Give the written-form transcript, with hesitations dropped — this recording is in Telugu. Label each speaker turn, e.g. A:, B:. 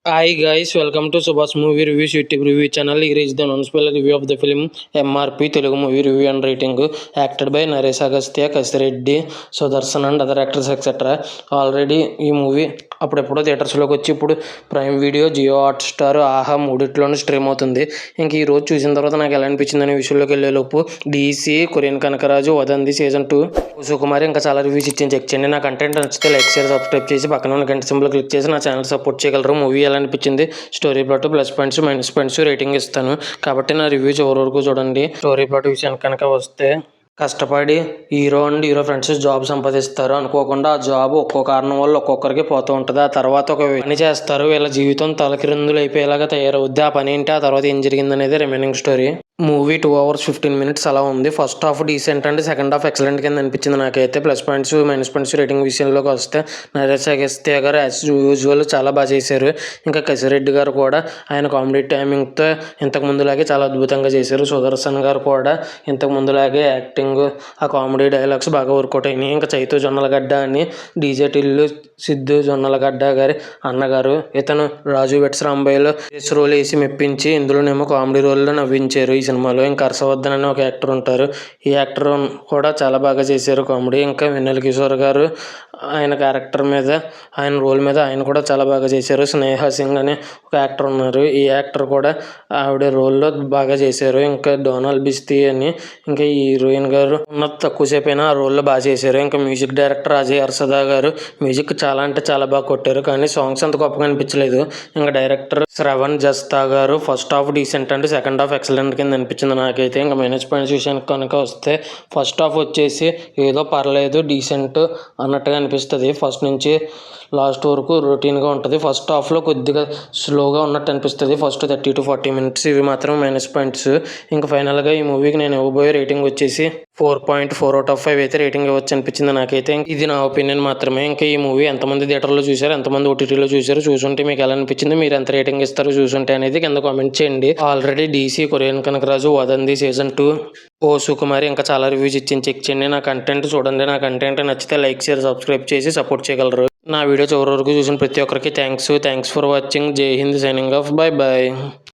A: Hi guys, welcome to Subhash Movie Reviews YouTube review channel. Here is the non-spoiler review of the film MRP Telugu movie review and rating acted by Naresh Agastya, Kasireddy, Sudarshan and other actors etc. Already ఈ మూవీ అప్పుడెప్పుడో థియేటర్స్లోకి వచ్చి ఇప్పుడు ప్రైమ్ వీడియో, జియో హాట్స్టార్, ఆహా మూడిట్లోనూ స్ట్రీమ్ అవుతుంది. ఇంక ఈ రోజు చూసిన తర్వాత నాకు ఎలా అనిపించింది అనే విషయంలోకి వెళ్ళేలోపు డీసీ, కొరియన్ కనకరాజు, వదంది సీజన్ 2, సుకుమారి ఇంకా చాలా రివ్యూస్ ఇచ్చి చెక్ చేయండి. నా కంటెంట్ నచ్చితే లైక్ షేర్ సబ్స్క్రైబ్ చేసి పక్కన ఉన్న గంట సింబల్ క్లిక్ చేసి నా ఛానల్ సపోర్ట్ చేయగలరు. మూవీ ఎలా అనిపించింది, story plot, plus points, minus points rating ఇస్తాను కాబట్టి నా రివ్యూ చివరి వరకు చూడండి. స్టోరీ ప్లాట్ విషయానికి కనుక వస్తే, కష్టపడి hero and hero friends job సంపాదిస్తారు. అనుకోకుండా ఆ జాబ్ ఒక్కో కారణం వల్ల ఒక్కొక్కరికి పోతూ ఉంటుంది. ఆ తర్వాత ఒక పని చేస్తారు, వీళ్ళ జీవితం తలకిరందులు అయిపోయేలాగా తయారవుద్ది. ఆ పని ఏంటి, ఆ తర్వాత ఏం జరిగింది అనేది remaining story. Movie 2 hours 15 minutes అలా ఉంది. First half decent and second half excellent కింద అనిపించింది నాకైతే. Plus points, minus points rating విషయంలోకి వస్తే, నరేష్ అగస్త్య గారు యాజ్ యూజువల్ చాలా బాగా చేశారు. ఇంకా కసిరెడ్డి గారు కూడా ఆయన కామెడీ టైమింగ్తో ఇంతకు ముందులాగే చాలా అద్భుతంగా చేశారు. సుదర్శన్ గారు కూడా ఇంతకు ముందులాగే యాక్టింగ్, ఆ కామెడీ డైలాగ్స్ బాగా వర్కౌట్ అయినాయి. ఇంకా చైతు జొన్నలగడ్డ అని డీజే టిల్లు సిద్ధు జొన్నలగడ్డ గారి అన్నగారు, ఇతను రాజు వెట్స్ రాంబాయిలో రోల్ వేసి మెప్పించి ఇందులోనేమో కామెడీ రోల్లో నవ్వించారు ఈ సినిమాలో. ఇంకా హర్షవర్ధన్ అని ఒక యాక్టర్ ఉంటారు, ఈ యాక్టర్ కూడా చాలా బాగా చేశారు కామెడీ. ఇంకా వెన్నెల కిషోర్ గారు ఆయన క్యారెక్టర్ మీద, ఆయన రోల్ మీద ఆయన కూడా చాలా బాగా చేశారు. స్నేహ సింగ్ అనే ఒక యాక్టర్ ఉన్నారు, ఈ యాక్టర్ కూడా ఆవిడ రోల్లో బాగా చేశారు. ఇంకా డోనాల్ బిస్తీ అని ఇంకా ఈ హీరోయిన్ గారు ఉన్నది తక్కువసేపు అయినా ఆ రోల్లో బాగా చేశారు. ఇంకా మ్యూజిక్ డైరెక్టర్ అజయ్ హర్షదా గారు మ్యూజిక్ చాలా అంటే చాలా బాగా కొట్టారు, కానీ సాంగ్స్ అంత గొప్పగా అనిపించలేదు. ఇంకా డైరెక్టర్ శ్రవణ్ జస్తా గారు ఫస్ట్ హాఫ్ డీసెంట్ అంటే సెకండ్ హాఫ్ ఎక్సలెంట్ కింద అనిపించింది నాకైతే. ఇంకా మైనస్ పాయింట్స్ విషయానికి కనుక వస్తే, ఫస్ట్ హాఫ్ వచ్చేసి ఏదో పర్లేదు డీసెంట్ అన్నట్టుగా అనిపిస్తుంది. ఫస్ట్ నుంచి లాస్ట్ వరకు రొటీన్గా ఉంటుంది. ఫస్ట్ హాఫ్లో కొద్దిగా స్లోగా ఉన్నట్టు అనిపిస్తుంది ఫస్ట్ 30 to 40 minutes. ఇవి మాత్రం మైనస్ పాయింట్స్. ఇంకా ఫైనల్గా ఈ మూవీకి నేను ఇవ్వబోయే రేటింగ్ వచ్చేసి 4.4 out of 5 అయితే రేటింగ్ ఇవ్వచ్చు అనిపించింది నాకైతే. ఇది నా ఒపీనియన్ మాత్రమే. ఇంకా ఈ మూవీ ఎంతమంది థియేటర్లో చూశారు, ఎంతమంది ఓటీటీలో చూశారు, చూసుంటే మీకు ఎలా అనిపించింది, మీరు ఎంత రేటింగ్ ఇస్తారు చూసుంటే అనేది కింద కామెంట్ చేయండి. ఆల్రెడీ డీసీ, కొరియన్ కనకరాజు, వదంది సీజన్ 2, ఓ సుకుమారి ఇంకా చాలా రివ్యూస్ ఇచ్చి చెక్ చేయండి. నా కంటెంట్ చూడండి, నా కంటెంట్ నచ్చితే లైక్ షేర్ సబ్స్క్రైబ్ చేసి సపోర్ట్ చేయగలరు. నా వీడియో చివరి వరకు చూసిన ప్రతి ఒక్కరికి thanks for watching. Jai Hind, signing off, bye bye.